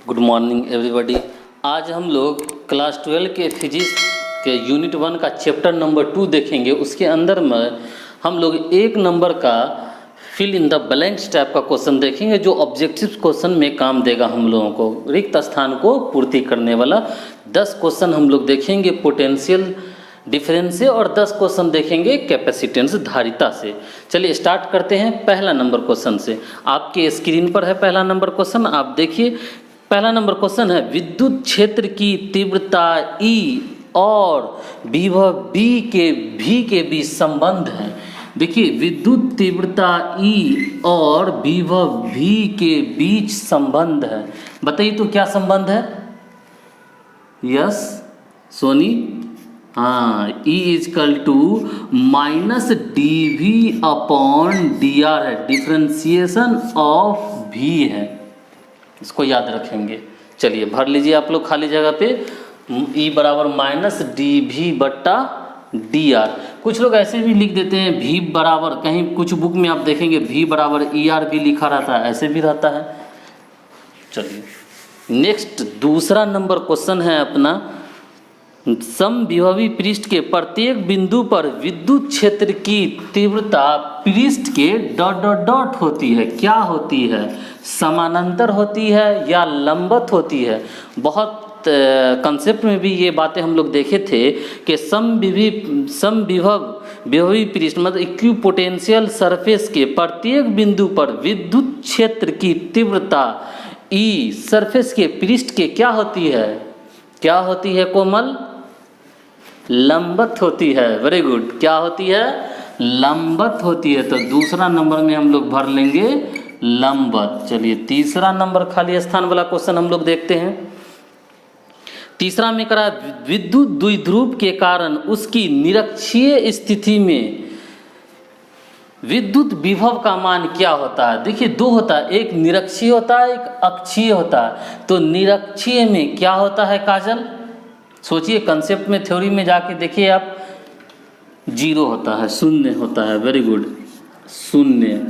Good morning everybody. आज हम लोग क्लास 12 के फिजिक्स के यूनिट 1 का चैप्टर नंबर 2 देखेंगे। उसके अंदर में हम लोग एक नंबर का fill in the blanks type का क्वेश्चन देखेंगे, जो ऑब्जेक्टिव क्वेश्चन में काम देगा हम लोगों को। रिक्त स्थान को पूर्ति करने वाला 10 क्वेश्चन हम लोग देखेंगे पोटेंशियल डिफरेंस से, और 10 क्वेश्चन देखेंगे कैपेसिटेंस धारिता से। चलिए स्टार्ट करते हैं पहला नंबर क्वेश्चन से। आपके स्क्रीन पर है पहला नंबर क्वेश्चन, आप देखिए। पहला नंबर क्वेश्चन है, विद्युत क्षेत्र की तीव्रता E और विभव V के बीच संबंध है। देखिए, विद्युत तीव्रता E और विभव V के बीच संबंध है। बताइए तो क्या संबंध है? यस सोनी, हाँ, E equal to -dV upon dr है, डिफ्रेंसिएशन ऑफ V है, इसको याद रखेंगे। चलिए भर लीजिए आप लोग खाली जगह पे, E बराबर -dV/dr। कुछ लोग ऐसे भी लिख देते हैं V बराबर, कहीं कुछ बुक में आप देखेंगे V बराबर ER भी लिखा रहता है, ऐसे भी रहता है। चलिए नेक्स्ट दूसरा नंबर क्वेश्चन है अपना, समविभवी पृष्ठ के प्रत्येक बिंदु पर विद्युत क्षेत्र की तीव्रता पृष्ठ के ... होती है। क्या होती है? समानांतर होती है या लंबवत होती है? बहुत कंसेप्ट में भी ये बातें हम लोग देखे थे कि समविभवी पृष्ठ मतलब इक्विपोटेंशियल सरफेस के प्रत्येक बिंदु पर विद्युत क्षेत्र की तीव्रता E सरफेस के पृष्ठ के क्या होती है? क्या होती है कोमल? लंबवत होती है। Very good. क्या होती है? लंबवत होती है। तो दूसरा नंबर में हम लोग भर लेंगे लंबवत। चलिए तीसरा नंबर खाली स्थान वाला क्वेश्चन हम लोग देखते हैं। तीसरा में करा, विद्युत द्विध्रुव के कारण उसकी निरक्षीय स्थिति में विद्युत विभव का मान क्या होता है? देखिए दो होता है, एक निरक्षीय होता है, एक अक्षीय होता है। तो निरक्षीय में क्या होता है काजल? सोचिए, कंसेप्ट में थ्योरी में जाके देखिए आप, जीरो होता है, शून्य होता है। वेरी गुड, शून्य।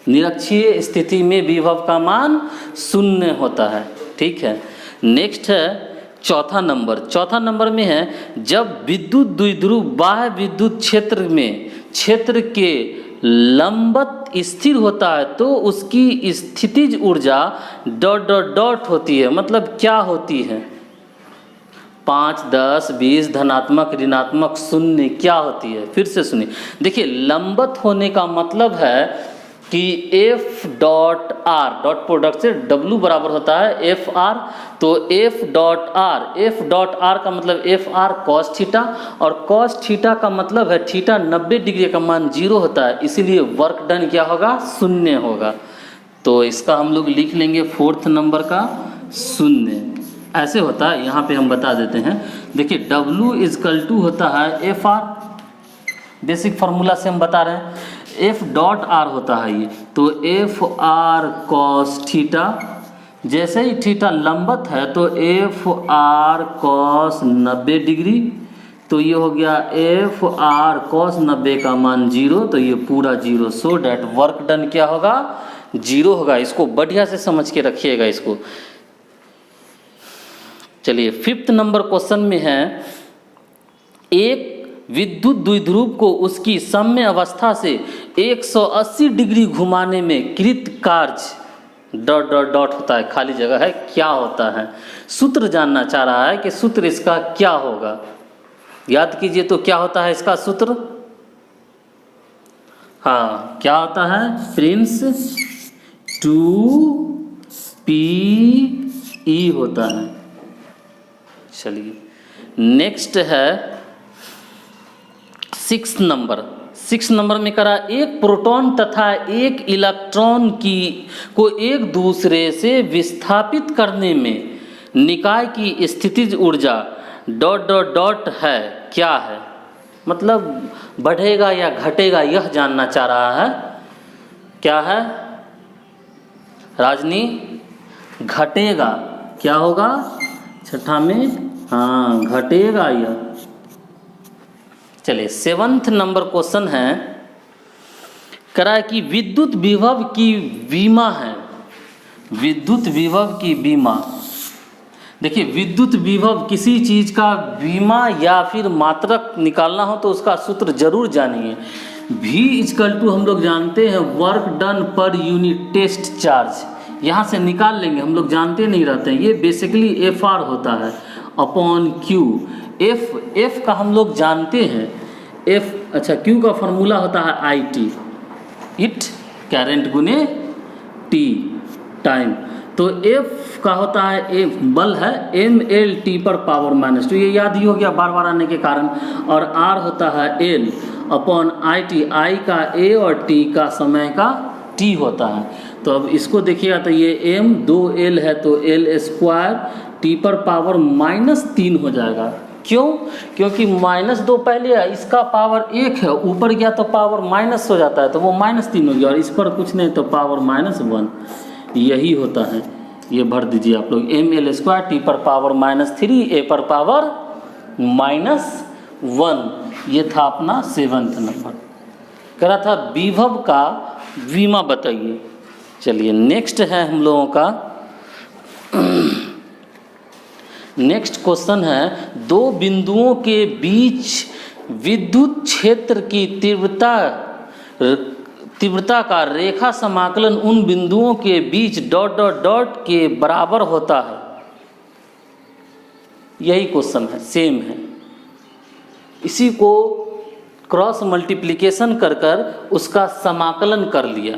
निरक्षीय स्थिति में विभव का मान शून्य होता है। ठीक है। नेक्स्ट है चौथा नंबर। चौथा नंबर में है, जब विद्युत द्विध्रुव बाह्य विद्युत क्षेत्र में क्षेत्र के लंबवत स्थिर होता है तो उसकी स्थितिज ऊर्जा ... होती है। मतलब क्या होती है? 5, 10, 20, धनात्मक, ऋणात्मक, शून्य, क्या होती है? फिर से सुनिए। देखिए, लंबवत होने का मतलब है कि F dot R, dot product से W बराबर होता है FR। तो F डॉट R का मतलब FR cos थीटा, और cos थीटा का मतलब है थीटा 90 डिग्री का मान 0 होता है, इसीलिए वर्क डन क्या होगा? शून्य होगा। तो इसका हम लोग लिख लेंगे फोर्थ नंबर का शून्य। ऐसे होता है, यहाँ पे हम बता देते हैं। देखिए W इजकल टू होता है FR, बेसिक फार्मूला से हम बता रहे हैं। F डॉट R होता है ये, तो FR cos थीटा। जैसे ही थीटा लंबवत है तो FR cos 90 डिग्री, तो ये हो गया FR cos 90 का मान 0, तो ये पूरा 0। सो डैट वर्क डन क्या होगा? 0 होगा। इसको बढ़िया से समझ के रखिएगा इसको। चलिए फिफ्थ नंबर क्वेश्चन में है, एक विद्युत द्विध्रुव को उसकी सम्य अवस्था से 180 डिग्री घुमाने में कृत कार्य ... होता है, खाली जगह है, क्या होता है? सूत्र जानना चाह रहा है कि सूत्र इसका क्या होगा। याद कीजिए तो क्या होता है इसका सूत्र? हाँ, क्या होता है? प्रिंस 2PE होता है। चलिए नेक्स्ट है 6 नंबर में करा, एक प्रोटॉन तथा एक इलेक्ट्रॉन को एक दूसरे से विस्थापित करने में निकाय की स्थितिज ऊर्जा ... है। क्या है? मतलब बढ़ेगा या घटेगा, यह जानना चाह रहा है। क्या है राजनी? घटेगा। क्या होगा छठा में? हाँ, घटेगा यह। चलिए 7th नंबर क्वेश्चन है, करा कि विद्युत विभव की विमा है विद्युत विभव की बीमा। देखिए विद्युत विभव किसी चीज़ का बीमा या फिर मात्रक निकालना हो तो उसका सूत्र जरूर जानिए। V इजकल टू हम लोग जानते हैं work done per unit test charge, यहाँ से निकाल लेंगे, हम लोग जानते नहीं रहते हैं। ये बेसिकली FR होता है अपॉन Q। F का हम लोग जानते हैं F, अच्छा Q का फॉर्मूला होता है IT, इट करंट गुने T टाइम। तो F का होता है F बल है mLT पर पावर -2, ये याद ही हो गया बार बार आने के कारण। और R होता है L अपॉन IT, I का A और T का समय का T होता है। तो अब इसको देखिएगा तो ये M 2L है तो L² T पर पावर -3 हो जाएगा। क्यों? क्योंकि -2 पहले है, इसका पावर 1 है, ऊपर गया तो पावर माइनस हो जाता है तो वो -3 हो गया, और इस पर कुछ नहीं तो पावर -1, यही होता है। ये भर दीजिए आप लोग mL² T पर पावर -3 A पर पावर -1। ये था अपना 7वां नंबर। कह रहा था विभव का बीमा बताइए। चलिए नेक्स्ट है हम लोगों का नेक्स्ट क्वेश्चन है, दो बिंदुओं के बीच विद्युत क्षेत्र की तीव्रता का रेखा समाकलन उन बिंदुओं के बीच ... के बराबर होता है। यही क्वेश्चन है, सेम है। इसी को क्रॉस मल्टीप्लिकेशन कर उसका समाकलन कर लिया।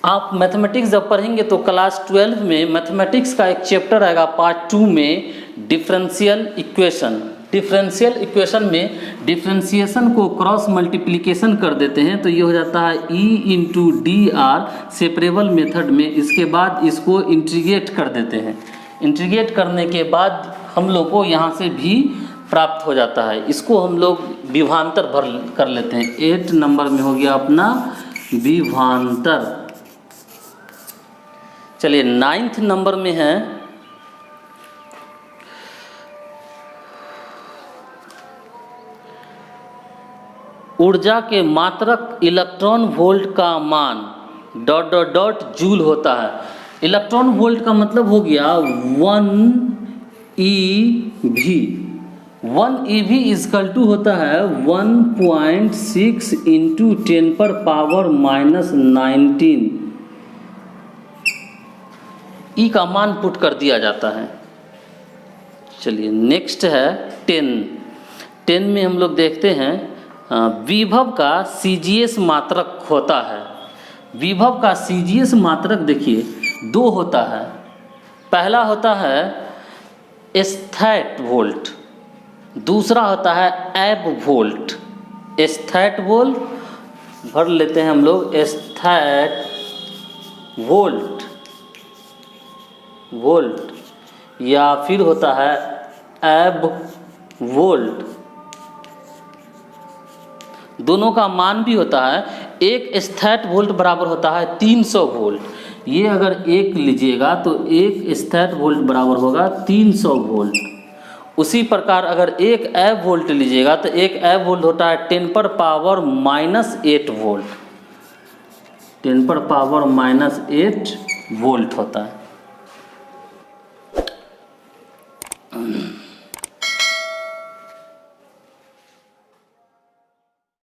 आप मैथमेटिक्स जब पढ़ेंगे तो क्लास 12 में मैथमेटिक्स का एक चैप्टर आएगा पार्ट 2 में, डिफरेंशियल इक्वेशन। डिफरेंशियल इक्वेशन में डिफरेंशिएशन को क्रॉस मल्टीप्लिकेशन कर देते हैं तो ये हो जाता है E × dr सेपरेबल मेथड में। इसके बाद इसको इंटीग्रेट कर देते हैं, इंटीग्रेट करने के बाद हम लोग को यहाँ से भी प्राप्त हो जाता है। इसको हम लोग विभवांतर भर कर लेते हैं। 8 नंबर में हो गया अपना विभवांतर। चलिए 9th नंबर में है ऊर्जा के मात्रक इलेक्ट्रॉन वोल्ट का मान ... जूल होता है। इलेक्ट्रॉन वोल्ट का मतलब हो गया 1 eV। 1 eV इजकल टू होता है 1.6 × 10⁻⁻19 E का मान पुट कर दिया जाता है। चलिए नेक्स्ट है 10 में हम लोग देखते हैं विभव का CGS मात्रक होता है। विभव का CGS मात्रक देखिए 2 होता है। पहला होता है स्थैट वोल्ट, दूसरा होता है एब वोल्ट। स्थैट वोल्ट भर लेते हैं हम लोग, स्थैट वोल्ट या फिर होता है एब वोल्ट। दोनों का मान भी होता है, एक स्थैट वोल्ट बराबर होता है 300 वोल्ट। ये अगर एक लीजिएगा तो एक स्थैट वोल्ट बराबर होगा 300 वोल्ट। उसी प्रकार अगर एक एब वोल्ट लीजिएगा तो एक एब वोल्ट होता है 10⁻⁻8 वोल्ट। 10⁻⁸ वोल्ट होता है।